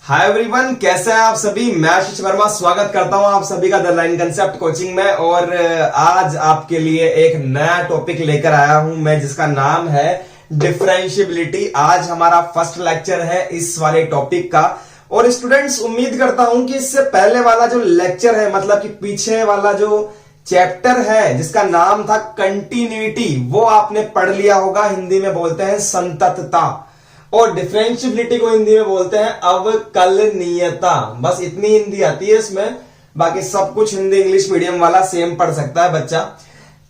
Hi everyone, कैसे हैं आप सभी। मैं आशीष वर्मा स्वागत करता हूं आप सभी का द लाइन कंसेप्ट कोचिंग में। और आज आपके लिए एक नया टॉपिक लेकर आया हूं मैं, जिसका नाम है डिफरेंशिएबिलिटी। आज हमारा फर्स्ट लेक्चर है इस वाले टॉपिक का। और स्टूडेंट्स, उम्मीद करता हूं कि इससे पहले वाला जो लेक्चर है, मतलब कि पीछे वाला जो चैप्टर है जिसका नाम था कंटिन्यूटी, वो आपने पढ़ लिया होगा। हिंदी में बोलते हैं संततता, और डिफरेंशिएबिलिटी को हिंदी में बोलते हैं अवकलनीयता। बस इतनी हिंदी आती है इसमें, बाकी सब कुछ हिंदी इंग्लिश मीडियम वाला सेम पढ़ सकता है बच्चा।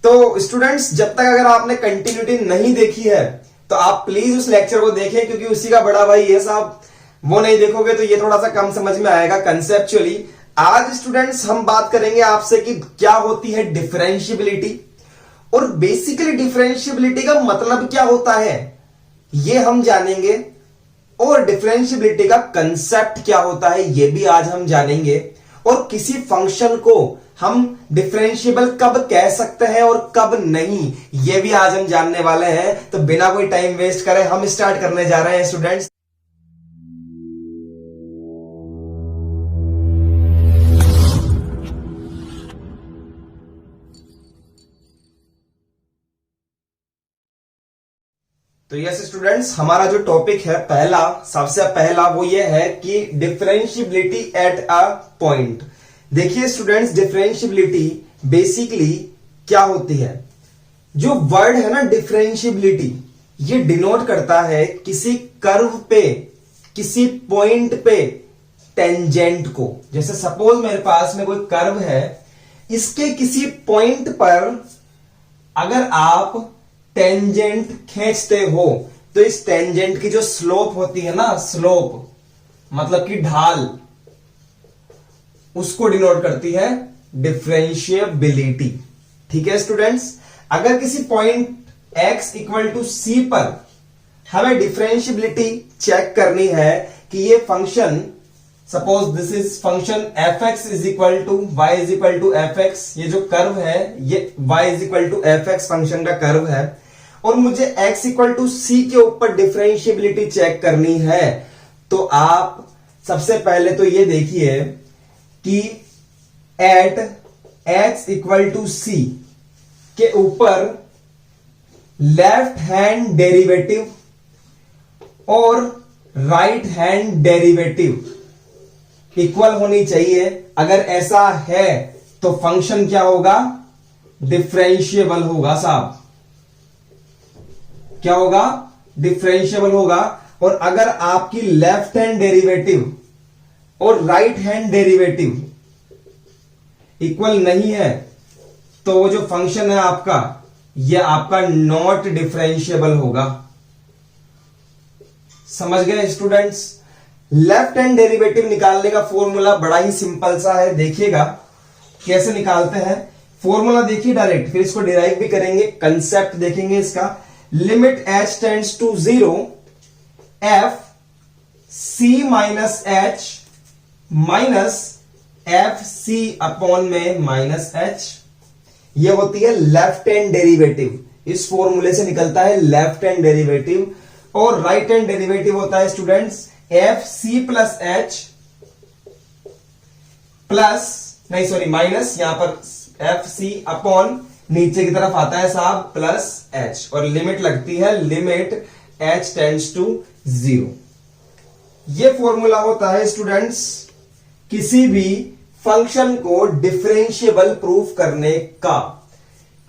तो स्टूडेंट्स, जब तक अगर आपने कंटिन्यूटी नहीं देखी है तो आप प्लीज उस लेक्चर को देखें, क्योंकि उसी का बड़ा भाई ये साहब। वो नहीं देखोगे तो ये थोड़ा सा कम समझ में आएगा कंसेप्चुअली। आज स्टूडेंट्स हम बात करेंगे आपसे कि क्या होती है डिफरेंशिएबिलिटी, और बेसिकली डिफरेंशिएबिलिटी का मतलब क्या होता है ये हम जानेंगे, और डिफरेंशिएबिलिटी का कंसेप्ट क्या होता है ये भी आज हम जानेंगे। और किसी फंक्शन को हम डिफरेंशिएबल कब कह सकते हैं और कब नहीं, ये भी आज हम जानने वाले हैं। तो बिना कोई टाइम वेस्ट करे हम स्टार्ट करने जा रहे हैं स्टूडेंट्स। तो यस स्टूडेंट्स, हमारा जो टॉपिक है सबसे पहला वो ये है कि डिफरेंशिएबिलिटी एट अ पॉइंट। देखिए स्टूडेंट्स, डिफरेंशिएबिलिटी बेसिकली क्या होती है। जो वर्ड है ना डिफरेंशिएबिलिटी, ये डिनोट करता है किसी कर्व पे, किसी पॉइंट पे टेंजेंट को। जैसे सपोज मेरे पास में कोई कर्व है, इसके किसी पॉइंट पर अगर आप टेंजेंट खींचते हो तो इस टेंजेंट की जो स्लोप होती है ना, स्लोप मतलब कि ढाल, उसको डिनोट करती है डिफरेंशिएबिलिटी। ठीक है स्टूडेंट्स, अगर किसी point x equal to C पर हमें डिफरेंशिएबिलिटी चेक करनी है कि ये function, suppose this is function fx is equal to y is equal to fx, ये जो कर्व है ये y is equal to fx function का कर्व है, और मुझे x इक्वल टू सी के ऊपर डिफरेंशिएबिलिटी चेक करनी है। तो आप सबसे पहले तो ये देखिए कि एट x इक्वल टू सी के ऊपर लेफ्ट हैंड डेरिवेटिव और राइट हैंड डेरिवेटिव इक्वल होनी चाहिए। अगर ऐसा है तो फंक्शन क्या होगा, डिफरेंशिएबल होगा साहब। क्या होगा, डिफरेंशिएबल होगा। और अगर आपकी लेफ्ट हैंड डेरिवेटिव और राइट हैंड डेरिवेटिव इक्वल नहीं है तो वो जो फंक्शन है आपका, ये आपका नॉट डिफरेंशिएबल होगा। समझ गए स्टूडेंट्स। लेफ्ट हैंड डेरिवेटिव निकालने का फॉर्मूला बड़ा ही सिंपल सा है, देखिएगा कैसे निकालते हैं। फॉर्मूला देखिए डायरेक्ट, फिर इसको डिराइव भी करेंगे, कंसेप्ट देखेंगे इसका। Limit h tends to 0 f c minus h minus F C upon में माइनस h, ये होती है लेफ्ट हैंड डेरिवेटिव। इस फॉर्मूले से निकलता है लेफ्ट हैंड डेरिवेटिव। और राइट हैंड डेरिवेटिव होता है students F C plus H plus, नहीं सॉरी माइनस, यहां पर एफ सी अपॉन नीचे की तरफ आता है साहब प्लस एच, और लिमिट लगती है लिमिट एच टेंड्स टू 0। ये फॉर्मूला होता है स्टूडेंट्स किसी भी फंक्शन को डिफरेंशिएबल प्रूफ करने का।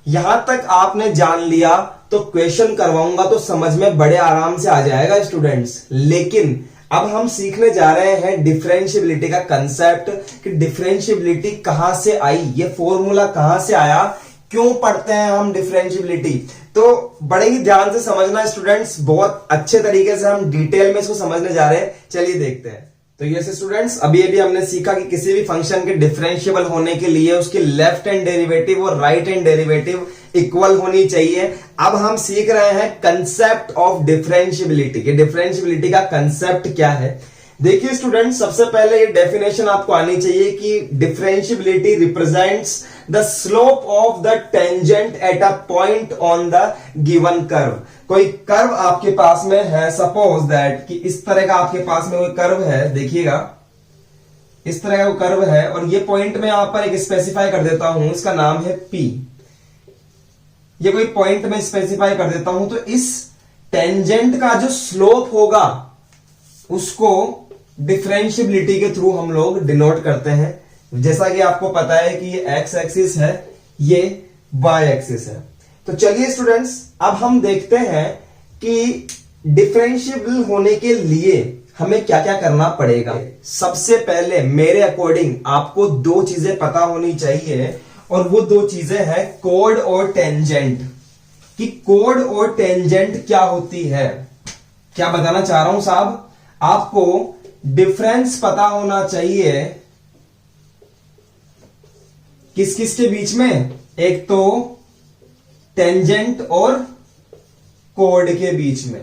यहां तक आपने जान लिया तो क्वेश्चन करवाऊंगा तो समझ में बड़े आराम से आ जाएगा स्टूडेंट्स। लेकिन अब हम सीखने जा रहे हैं डिफरेंशिएबिलिटी का कंसेप्ट, कि डिफरेंशिएबिलिटी कहां से आई, ये फॉर्मूला कहां से आया, क्यों पढ़ते हैं हम डिफरेंशिएबिलिटी। तो बड़े ही ध्यान से समझना स्टूडेंट्स, बहुत अच्छे तरीके से हम डिटेल में इसको समझने जा रहे हैं। चलिए देखते हैं। तो ये स्टूडेंट्स, अभी हमने सीखा कि किसी भी फंक्शन के डिफरेंशिएबल होने के लिए उसकी लेफ्ट हैंड डेरिवेटिव और राइट हैंड डेरिवेटिव इक्वल होनी चाहिए। अब हम सीख रहे हैं कंसेप्ट ऑफ डिफरेंशिएबिलिटी, कि डिफरेंशिएबिलिटी का कंसेप्ट क्या है। देखिए स्टूडेंट, सबसे पहले ये डेफिनेशन आपको आनी चाहिए कि differentiability represents the slope of the tangent at a point on the given curve. कोई कर्व आपके पास में है, सपोज दैट कि इस तरह का आपके पास में कोई कर्व है, देखिएगा इस तरह का कर्व है, और ये पॉइंट में यहां पर एक स्पेसिफाई कर देता हूं, इसका नाम है P। ये कोई पॉइंट में स्पेसिफाई कर देता हूं, तो इस टेंजेंट का जो स्लोप होगा उसको डिफरेंशियबिलिटी के थ्रू हम लोग डिनोट करते हैं। जैसा कि आपको पता है कि ये एक्स एक्सिस है, ये वाई एक्सिस है। तो चलिए स्टूडेंट्स, अब हम देखते हैं कि डिफरेंशिएबल होने के लिए हमें क्या क्या करना पड़ेगा। सबसे पहले मेरे अकॉर्डिंग आपको दो चीजें पता होनी चाहिए, और वो दो चीजें हैं कोड और टेंजेंट। कि कोड और टेंजेंट क्या होती है। क्या बताना चाह रहा हूं साहब, आपको डिफरेंस पता होना चाहिए किस किस के बीच में, एक तो टेंजेंट और कोड के बीच में।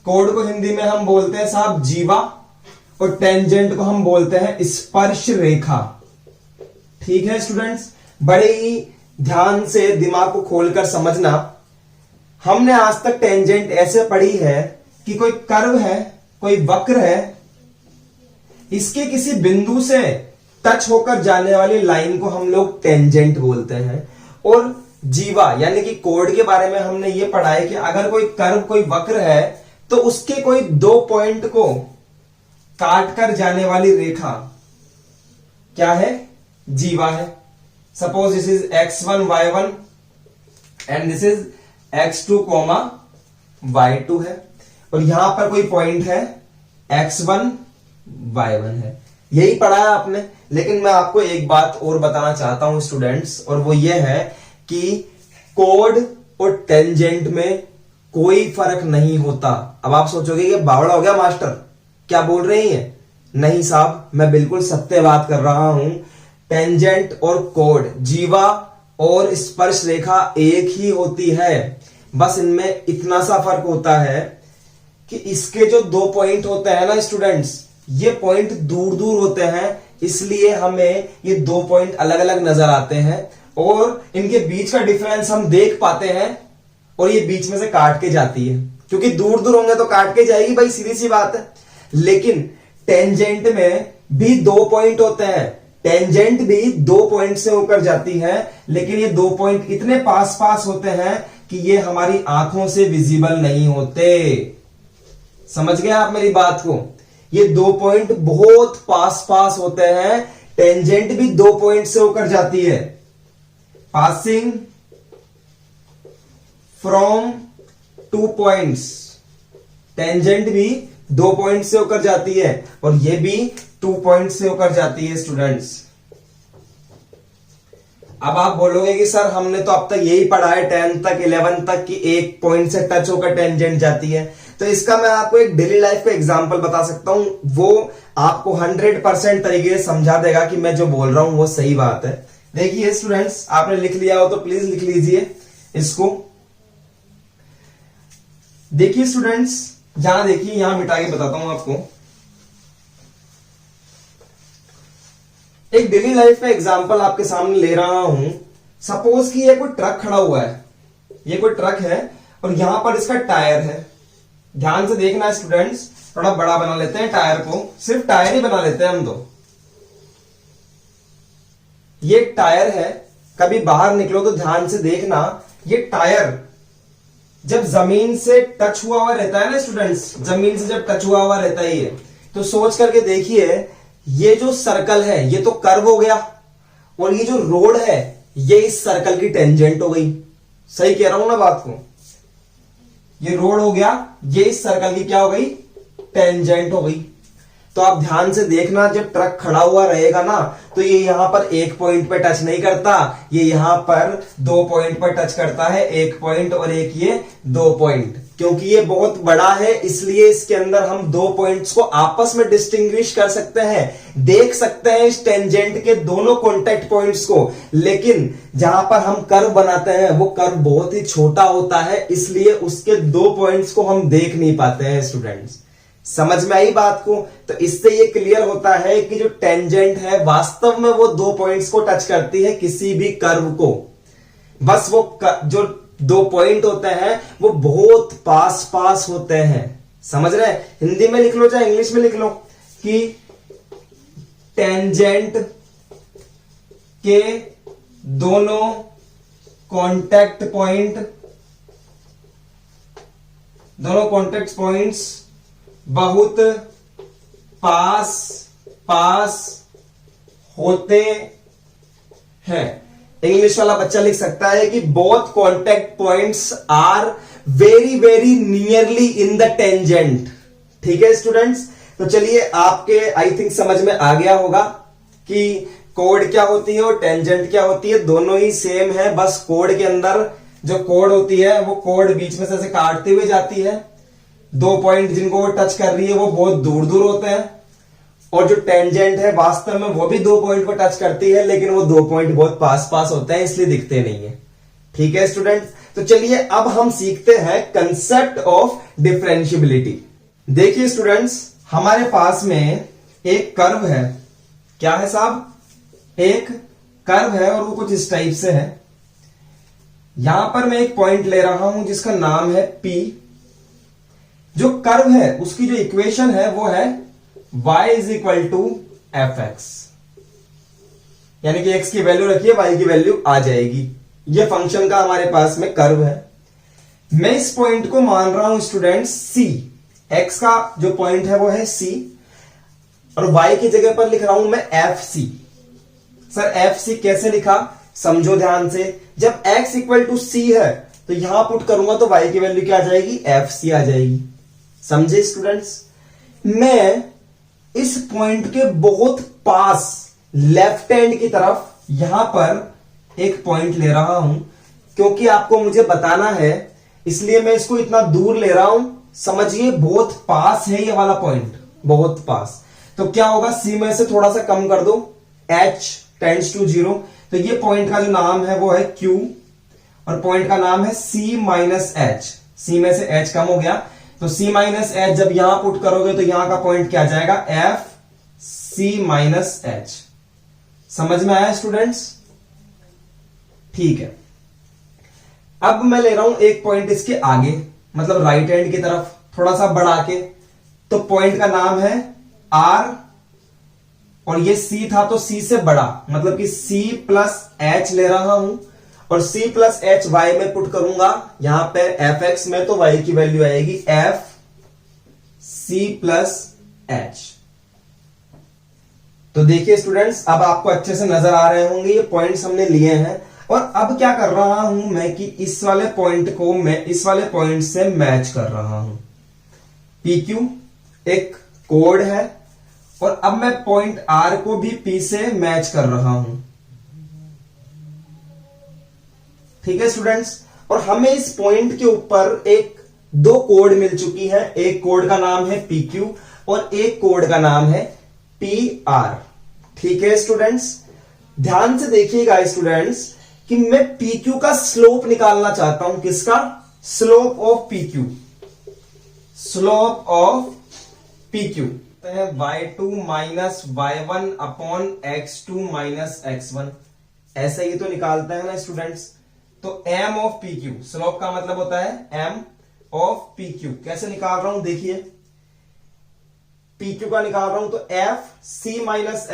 कोड को हिंदी में हम बोलते हैं साहब जीवा, और टेंजेंट को हम बोलते हैं स्पर्श रेखा। ठीक है स्टूडेंट्स, बड़े ही ध्यान से दिमाग को खोलकर समझना। हमने आज तक टेंजेंट ऐसे पढ़ी है कि कोई कर्व है, कोई वक्र है, इसके किसी बिंदु से टच होकर जाने वाली लाइन को हम लोग टेंजेंट बोलते हैं। और जीवा यानी कि कोड के बारे में हमने ये पढ़ा है कि अगर कोई कर्व, कोई वक्र है, तो उसके कोई दो पॉइंट को काट कर जाने वाली रेखा क्या है, जीवा है। Suppose this is x1 y1 and this is x2 y2 है, और यहां पर कोई पॉइंट है x1 y1 है। यही पढ़ा है आपने। लेकिन मैं आपको एक बात और बताना चाहता हूं स्टूडेंट्स, और वो ये है कि कोड और टेंजेंट में कोई फर्क नहीं होता। अब आप सोचोगे कि बावड़ा हो गया मास्टर, क्या बोल रही है। नहीं साहब, मैं बिल्कुल सत्य बात कर रहा हूं। टेंजेंट और कोड, जीवा और स्पर्श रेखा एक ही होती है। बस इनमें इतना सा फर्क होता है कि इसके जो दो पॉइंट होते हैं ना स्टूडेंट्स, ये पॉइंट दूर दूर होते हैं, इसलिए हमें ये दो पॉइंट अलग अलग नजर आते हैं, और इनके बीच का डिफरेंस हम देख पाते हैं, और ये बीच में से काट के जाती है, क्योंकि दूर दूर होंगे तो काट के जाएगी भाई, सीधी सी बात है। लेकिन टेंजेंट में भी दो पॉइंट होते हैं, टेंजेंट भी दो पॉइंट से होकर जाती है, लेकिन ये दो पॉइंट इतने पास पास होते हैं कि ये हमारी आंखों से विजिबल नहीं होते। समझ गए आप मेरी बात को। ये दो पॉइंट बहुत पास पास होते हैं। टेंजेंट भी दो पॉइंट से होकर जाती है, passing from two points. Tangent भी दो पॉइंट से होकर जाती है, और ये भी 2 पॉइंट से होकर जाती है स्टूडेंट्स। अब आप बोलोगे कि सर हमने तो अब तक यही पढ़ा है 10 तक 11 तक कि एक पॉइंट से टच होकर टेंजेंट जाती है। तो इसका मैं आपको एक डेली लाइफ का एग्जांपल बता सकता हूं, वो आपको 100% तरीके से समझा देगा कि मैं जो बोल रहा हूं वो सही बात है। देखिए स्टूडेंट्स, आपने लिख लिया हो तो प्लीज लिख लीजिए इसको। देखिए स्टूडेंट्स, यहां देखिए, यहां मिटा के बताता हूं आपको। एक डेली लाइफ का एग्जांपल आपके सामने ले रहा हूं। सपोज कि ये कोई ट्रक खड़ा हुआ है, ये कोई ट्रक है, और यहां पर इसका टायर है। ध्यान से देखना स्टूडेंट्स, थोड़ा बड़ा बना लेते हैं टायर को, सिर्फ टायर ही बना लेते हैं हम तो। ये टायर है, कभी बाहर निकलो तो ध्यान से देखना, ये टायर जब जमीन से टच हुआ रहता है ना स्टूडेंट्स, जमीन से जब टच हुआ रहता है ये, तो सोच करके देखिए, ये जो सर्कल है ये तो कर्व हो गया, और ये जो रोड है ये इस सर्कल की टेंजेंट हो गई। सही कह रहा हूं ना बात को। ये रोड हो गया, ये इस सर्कल की क्या हो गई, टेंजेंट हो गई। तो आप ध्यान से देखना, जब ट्रक खड़ा हुआ रहेगा ना, तो ये यहां पर एक पॉइंट पे टच नहीं करता, ये यहां पर 2 पॉइंट पर टच करता है, एक पॉइंट और एक ये 2 पॉइंट। क्योंकि ये बहुत बड़ा है, इसलिए इसके अंदर हम 2 पॉइंट्स को आपस में डिस्टिंग्विश कर सकते हैं, देख सकते हैं इस टेंजेंट के दोनों कॉन्टेक्ट पॉइंट्स को। लेकिन जहां पर हम कर्व बनाते हैं वो कर्व बहुत ही छोटा होता है, इसलिए उसके 2 पॉइंट्स को हम देख नहीं पाते हैं स्टूडेंट्स। समझ में आई बात को? तो इससे ये क्लियर होता है कि जो टेंजेंट है वास्तव में वो दो पॉइंट्स को टच करती है, किसी भी कर्व को। बस वो जो दो पॉइंट होते हैं वो बहुत पास पास होते हैं। समझ रहे हैं? हिंदी में लिख लो चाहे इंग्लिश में लिख लो कि टेंजेंट के दोनों कांटेक्ट पॉइंट्स बहुत पास पास होते हैं। इंग्लिश वाला बच्चा लिख सकता है कि both contact points are very very nearly in the tangent. ठीक है स्टूडेंट्स, तो चलिए आपके आई थिंक समझ में आ गया होगा कि कोड क्या होती है और टेंजेंट क्या होती है। दोनों ही सेम है, बस कोड के अंदर जो कोड होती है वो कोड बीच में से ऐसे काटते हुए जाती है। दो पॉइंट जिनको वो टच कर रही है वो बहुत दूर दूर होते हैं, और जो टेंजेंट है वास्तव में वो भी दो पॉइंट को टच करती है, लेकिन वो दो पॉइंट बहुत पास पास होते हैं, इसलिए दिखते नहीं है। ठीक है स्टूडेंट्स, तो चलिए अब हम सीखते हैं कंसेप्ट ऑफ डिफरेंशिएबिलिटी। देखिए स्टूडेंट्स, हमारे पास में एक कर्व है। क्या है साहब? एक कर्व है और वो कुछ इस टाइप से है। यहां पर मैं एक पॉइंट ले रहा हूं जिसका नाम है P। जो कर्व है उसकी जो इक्वेशन है वो है y is equal to F X, यानी कि x की वैल्यू रखिए, y की वैल्यू आ जाएगी। ये फंक्शन का हमारे पास में कर्व है। मैं इस पॉइंट को मान रहा हूं स्टूडेंट्स C। x का जो पॉइंट है वो है C और y की जगह पर लिख रहा हूं मैं FC। सर FC कैसे लिखा? समझो ध्यान से। जब x इक्वल टू C है तो यहां पुट करूंगा तो y की वैल्यू क्या आ जाएगी? FC आ जाएगी। समझे स्टूडेंट्स? मैं इस पॉइंट के बहुत पास लेफ्ट हैंड की तरफ यहां पर एक पॉइंट ले रहा हूं, क्योंकि आपको मुझे बताना है, इसलिए मैं इसको इतना दूर ले रहा हूं। समझिए बहुत पास है ये वाला पॉइंट, बहुत पास। तो क्या होगा? C में से थोड़ा सा कम कर दो, H टेंड्स टू 0, तो ये पॉइंट का जो नाम है वो है Q और पॉइंट का नाम है C माइनस H। C में से H कम हो गया, तो C माइनस H जब यहां पुट करोगे तो यहां का पॉइंट क्या आ जाएगा? F C minus H। समझ में आया स्टूडेंट्स? ठीक है, अब मैं ले रहा हूं एक पॉइंट इसके आगे, मतलब राइट हैंड की तरफ थोड़ा सा बढ़ा के, तो पॉइंट का नाम है R और ये C था तो C से बड़ा, मतलब कि C प्लस H ले रहा हूं और C प्लस H y में पुट करूंगा यहां पे fx में, तो y की वैल्यू आएगी f C प्लस H। तो देखिए स्टूडेंट्स, अब आपको अच्छे से नजर आ रहे होंगे ये पॉइंट्स हमने लिए हैं। और अब क्या कर रहा हूं मैं कि इस वाले पॉइंट को मैं इस वाले पॉइंट से मैच कर रहा हूं। PQ एक कोड है और अब मैं पॉइंट R को भी P से मैच कर रहा हूं। ठीक है स्टूडेंट्स, और हमें इस पॉइंट के ऊपर दो कोड मिल चुकी है। एक कोड का नाम है PQ और एक कोड का नाम है PR। ठीक है स्टूडेंट्स, ध्यान से देखिएगा स्टूडेंट्स कि मैं PQ का स्लोप निकालना चाहता हूं। किसका? Slope of PQ। Slope of PQ है y2 minus y1 upon x2 minus x1। ऐसे ही तो निकालते हैं ना स्टूडेंट्स। तो m ऑफ PQ, स्लोप का मतलब होता है m ऑफ PQ। कैसे निकाल रहा हूं? देखिए, PQ का निकाल रहा हूं तो f C minus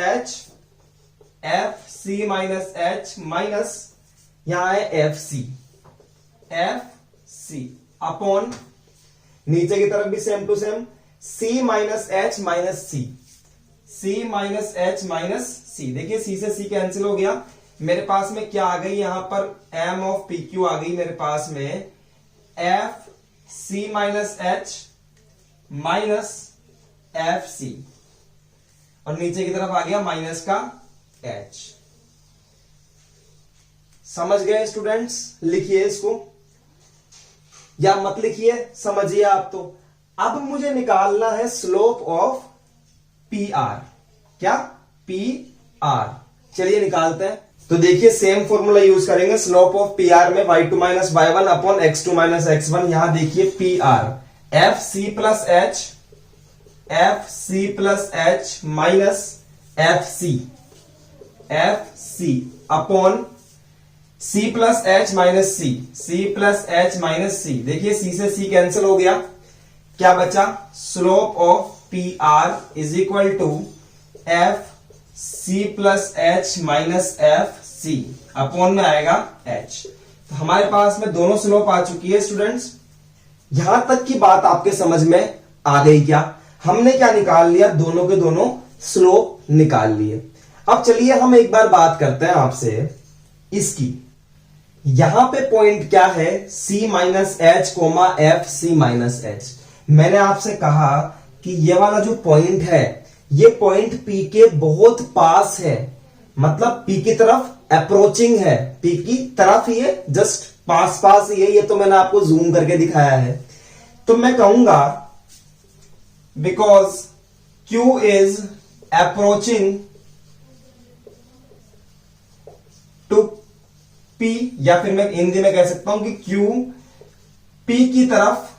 H minus यहां है FC अपॉन नीचे की तरफ भी same to same C minus H minus C minus H minus C। देखिए C से C कैंसिल हो गया, मेरे पास में क्या आ गई? यहां पर m ऑफ PQ आ गई मेरे पास में f C minus H minus FC और नीचे की तरफ आ गया माइनस का H। समझ गए स्टूडेंट्स? लिखिए इसको या मत लिखिए, समझिए आप। तो अब मुझे निकालना है स्लोप ऑफ PR। क्या? PR। चलिए निकालते हैं। तो देखिए सेम फॉर्मूला यूज करेंगे स्लोप ऑफ PR में y2 minus y1 upon x2 minus x1। यहां देखिए PR f C प्लस H F C plus H minus F C upon C plus H minus C plus H minus C. देखिए C से C cancel हो गया, क्या बचा? Slope of P R is equal to F C plus H minus F C upon में आएगा H. तो हमारे पास में दोनों स्लोप आ चुकी है स्टूडेंट्स। यहां तक की बात आपके समझ में आ गई क्या? हमने क्या निकाल लिया? दोनों के दोनों स्लोप निकाल लिए। अब चलिए हम एक बार बात करते हैं आपसे इसकी। यहां पे पॉइंट क्या है? C minus H comma F C minus H. मैंने आपसे कहा कि ये वाला जो पॉइंट है ये पॉइंट P के बहुत पास है, मतलब P की तरफ अप्रोचिंग है, P की तरफ ही है, जस्ट पास पास ही है। ये तो मैंने आपको जूम करके दिखाया है। तो मैं कहूंगा because Q is approaching to P, या फिर मैं हिंदी में कह सकता हूं कि Q P की तरफ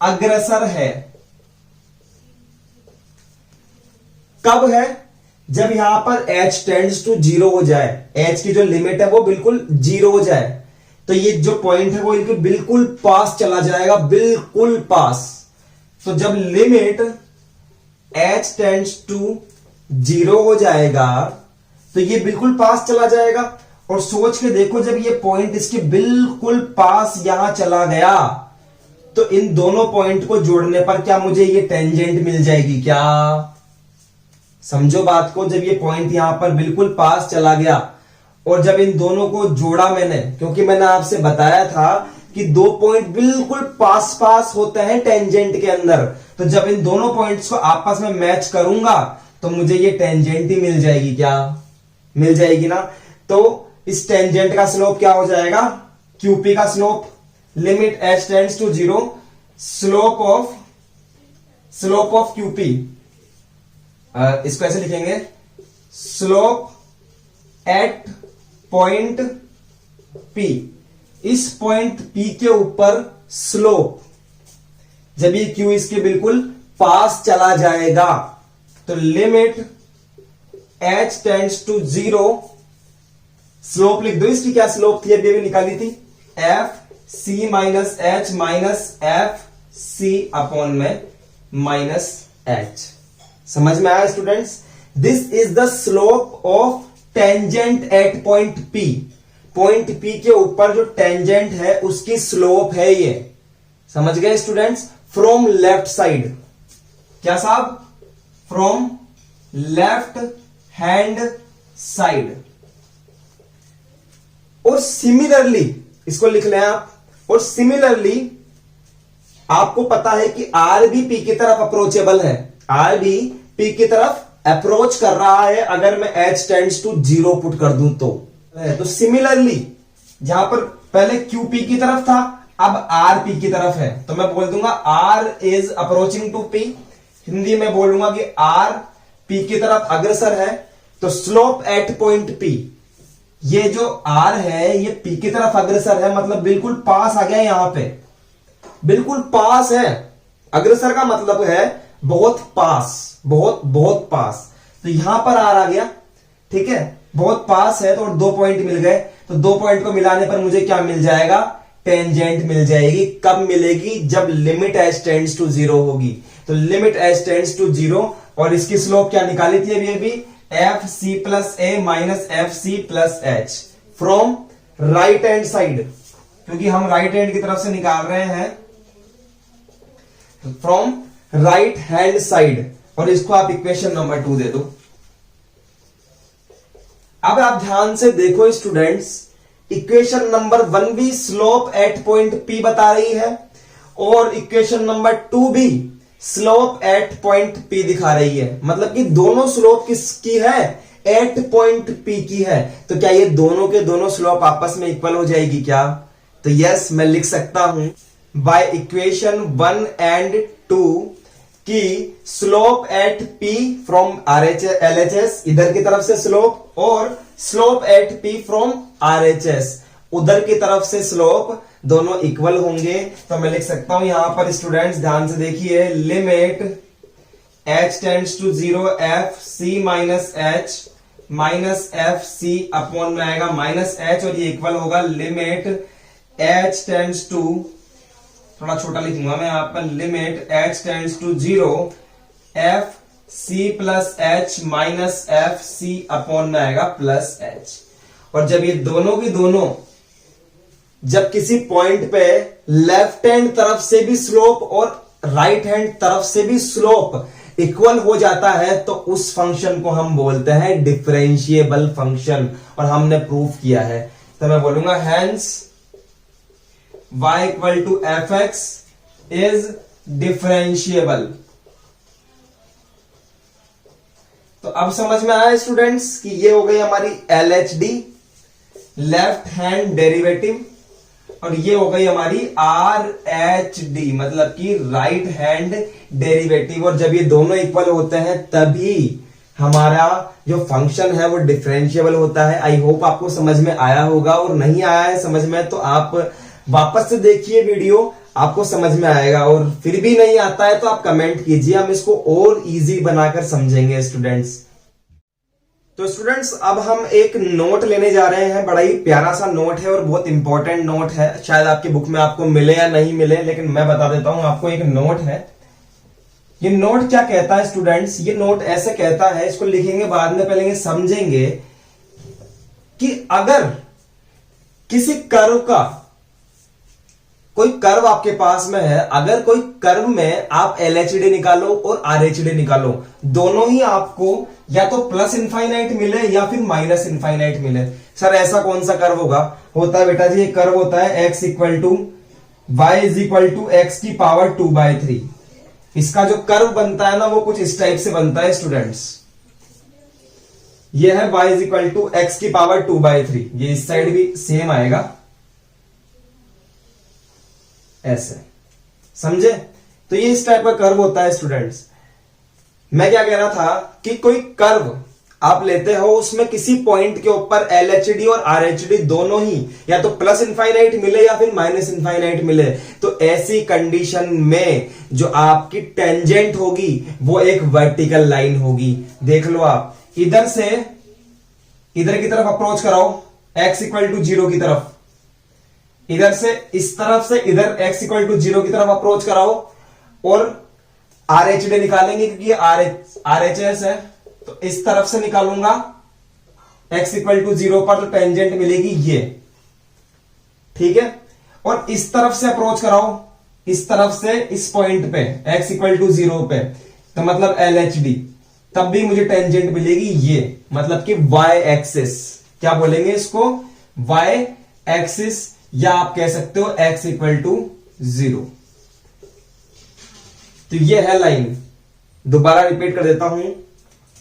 अग्रसर है। कब है? जब यहां पर h टेंड्स टू 0 हो जाए, h की जो लिमिट है वो बिल्कुल 0 हो जाए, तो ये जो पॉइंट है वो इनके बिल्कुल पास चला जाएगा, बिल्कुल पास। तो जब लिमिट h टेंड्स टू 0 हो जाएगा तो ये बिल्कुल पास चला जाएगा। और सोच के देखो, जब ये पॉइंट इसके बिल्कुल पास यहां चला गया तो इन दोनों पॉइंट को जोड़ने पर क्या मुझे ये टेंजेंट मिल जाएगी क्या? समझो बात को। जब ये पॉइंट यहां पर बिल्कुल पास चला गया और जब इन दोनों को जोड़ा मैंने, क्योंकि मैंने आपसे बताया था कि दो पॉइंट बिल्कुल पास पास होते हैं टेंजेंट के अंदर, तो जब इन दोनों पॉइंट्स को आपस में मैच करूंगा तो मुझे ये टेंजेंट ही मिल जाएगी क्या? मिल जाएगी ना। तो इस टेंजेंट का स्लोप क्या हो जाएगा? क्यूपी का slope, limit h tends to 0, slope of QP. इसको ऐसे लिखेंगे, स्लोप एट पॉइंट P। इस पॉइंट P के ऊपर स्लोप, जब ये Q इसके बिल्कुल पास चला जाएगा तो limit h tends to 0, slope लिख दो। इसकी क्या स्लोप थी? अभी निकाली थी, F C minus H minus F C upon में माइनस एच। समझ में आया students? This is the slope of tangent at point P। Point P के ऊपर जो टेंजेंट है उसकी स्लोप है ये। समझ गए स्टूडेंट्स? From left side. क्या साहब? From left hand side. और सिमिलरली इसको लिख लें आप। और सिमिलरली आपको पता है कि R भी P की तरफ अप्रोचेबल है, R भी P की तरफ अप्रोच कर रहा है अगर मैं h टेंड्स टू 0 पुट कर दूं तो सिमिलरली जहां पर पहले Q P की तरफ था अब R P की तरफ है, तो मैं बोल दूंगा R is approaching to P। Hindi में बोलूंगा कि R P की तरफ अग्रसर है। तो स्लोप एट पॉइंट P, ये जो R है ये P की तरफ अग्रसर है, मतलब बिल्कुल पास आ गया यहां पे, बिल्कुल पास है। अग्रसर का मतलब है बहुत पास, बहुत बहुत पास। तो यहां पर R आ गया, ठीक है, बहुत पास है। तो दो पॉइंट मिल गए, तो दो पॉइंट को मिलाने पर मुझे क्या मिल जाएगा? टेंजेंट मिल जाएगी। कब मिलेगी? जब लिमिट h टेंड्स टू 0 होगी। तो लिमिट h टेंड्स टू 0, और इसकी स्लोप क्या निकाली थी अभी? F C plus A minus F C plus H from right hand side, क्योंकि हम राइट हैंड की तरफ से निकाल रहे हैं, फ्रॉम राइट हैंड साइड। और इसको आप इक्वेशन नंबर 2 दे दो। अब आप ध्यान से देखो स्टूडेंट्स, इक्वेशन नंबर 1 भी स्लोप एट पॉइंट P बता रही है और इक्वेशन नंबर 2 भी स्लोप एट पॉइंट P दिखा रही है। मतलब कि दोनों स्लोप किसकी है? एट पॉइंट P की है। तो क्या ये दोनों के दोनों स्लोप आपस में इक्वल हो जाएगी क्या? तो यस, मैं लिख सकता हूं बाय इक्वेशन 1 एंड 2 कि slope eight P from LHS, इधर की तरफ से स्लोप, और slope eight P from RHS, उधर की तरफ से स्लोप दोनों इक्वल होंगे तो मैं लिख सकता हूं यहां पर स्टूडेंट्स ध्यान से देखिए, limit h tends to 0 F C minus F C upon में आएगा माइनस एच, और ये इक्वल होगा लिमिट h टेंड्स टू, थोड़ा छोटा लिखूंगा मैं यहां पर, limit h tends to 0 F C plus H minus F C upon में आएगा प्लस एच। और जब ये दोनों की दोनों जब किसी पॉइंट पे लेफ्ट हैंड तरफ से भी स्लोप और राइट हैंड तरफ से भी स्लोप इक्वल हो जाता है तो उस फंक्शन को हम बोलते हैं डिफरेंशिएबल फंक्शन, और हमने प्रूफ किया है। तो मैं बोलूंगा hence y equal to F X is differentiable. तो अब समझ में आया स्टूडेंट्स कि ये हो गई हमारी LHD लेफ्ट हैंड डेरिवेटिव, और ये हो गई हमारी RHD मतलब कि राइट हैंड डेरिवेटिव। और जब ये दोनों इक्वल होते हैं तभी हमारा जो फंक्शन है वो डिफरेंशिएबल होता है। आई होप आपको समझ में आया होगा, और नहीं आया है समझ में तो आप वापस से देखिए वीडियो, आपको समझ में आएगा। और फिर भी नहीं आता है तो आप कमेंट कीजिए, हम इसको और इजी बनाकर समझेंगे स्टूडेंट्स। तो स्टूडेंट्स अब हम एक नोट लेने जा रहे हैं, बड़ा ही प्यारा सा नोट है और बहुत इंपॉर्टेंट नोट है। शायद आपकी बुक में आपको मिले या नहीं मिले, लेकिन मैं बता देता हूं आपको। एक नोट है, ये नोट क्या कहता है स्टूडेंट्स, ये नोट ऐसे कहता है, इसको लिखेंगे बाद में, पहले समझेंगे कि अगर किसी कर्व का, कोई कर्व आपके पास में है, अगर कोई कर्व में आप LHD निकालो और RHD निकालो, दोनों ही आपको या तो प्लस इनफाइनाइट मिले या फिर माइनस इनफाइनाइट मिले। सर ऐसा कौन सा कर्व होगा? होता है बेटा जी, एक कर्व होता है x equal to y is equal to X की पावर 2/3। इसका जो कर्व बनता है ना वो कुछ इस टाइप से बनता है स्टूडेंट्स, ये है y is equal to X की पावर 2/3। ये इस साइड भी सेम आएगा ऐसे, समझे? तो ये इस टाइप का कर्व होता है स्टूडेंट्स। मैं क्या कह रहा था कि कोई कर्व आप लेते हो, उसमें किसी पॉइंट के ऊपर LHD और RHD दोनों ही या तो प्लस इनफाइनाइट मिले या फिर माइनस इनफाइनाइट मिले, तो ऐसी कंडीशन में जो आपकी टेंजेंट होगी वो एक वर्टिकल लाइन होगी। देख लो आप, इधर से इधर की तरफ अप्रोच कराओ x इक्वल टू 0 की तरफ, इधर से इस तरफ से इधर x इक्वल टू 0 की तरफ अप्रोच कराओ, और RHD निकालेंगे क्योंकि ये RHS है, तो इस तरफ से निकालूंगा x इक्वल टू 0 पर, तो टेंजेंट मिलेगी ये, ठीक है। और इस तरफ से अप्रोच कराओ, इस तरफ से इस पॉइंट पे x इक्वल टू 0 पे, तो मतलब LHD, तब भी मुझे टेंजेंट मिलेगी ये, मतलब कि y एक्सिस, क्या बोलेंगे इसको, y एक्सिस, या आप कह सकते हो x इक्वल टू 0। तो ये है लाइन। दोबारा रिपीट कर देता हूं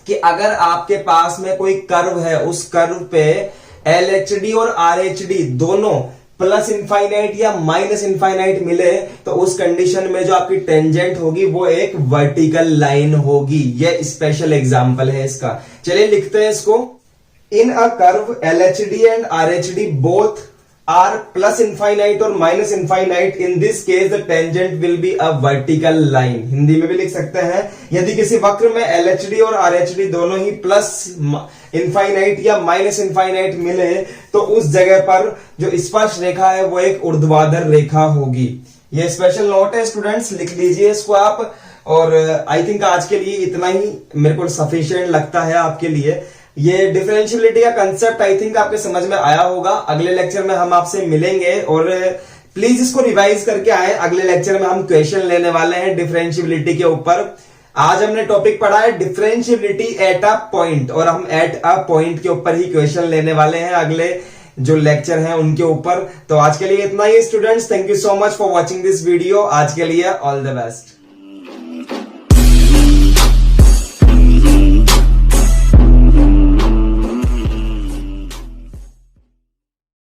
कि अगर आपके पास में कोई कर्व है, उस कर्व पे LHD और RHD दोनों प्लस इनफाइनाइट या माइनस इनफाइनाइट मिले, तो उस कंडीशन में जो आपकी टेंजेंट होगी वो एक वर्टिकल लाइन होगी। ये स्पेशल एग्जांपल है इसका। चलिए लिखते हैं इसको। In a curve LHD and RHD both are plus infinite और minus infinite, in this case the tangent will be a vertical line। Hindi में भी लिख सकते हैं, यदि किसी वक्र में LHD और RHD दोनों ही प्लस इनफाइनाइट या माइनस इनफाइनाइट मिले, तो उस जगह पर जो स्पर्श रेखा है वो एक ऊर्ध्वाधर रेखा होगी। ये स्पेशल नोट है स्टूडेंट्स, लिख लीजिए इसको आप। और आई थिंक आज के लिए इतना ही मेरे को सफिशिएंट लगता है आपके लिए। ये डिफरेंशियबिलिटी का कंसेप्ट आई थिंक आपके समझ में आया होगा। अगले लेक्चर में हम आपसे मिलेंगे, और प्लीज इसको रिवाइज करके आए। अगले लेक्चर में हम क्वेश्चन लेने वाले हैं डिफरेंशियबिलिटी के ऊपर। आज हमने टॉपिक पढ़ा है डिफरेंशियबिलिटी एट अ पॉइंट, और हम एट अ पॉइंट के ऊपर ही क्वेश्चन लेने वाले हैं अगले जो लेक्चर हैं उनके ऊपर। तो आज के लिए इतना ही students, thank you so much for watching this video. आज के लिए ऑल द बेस्ट।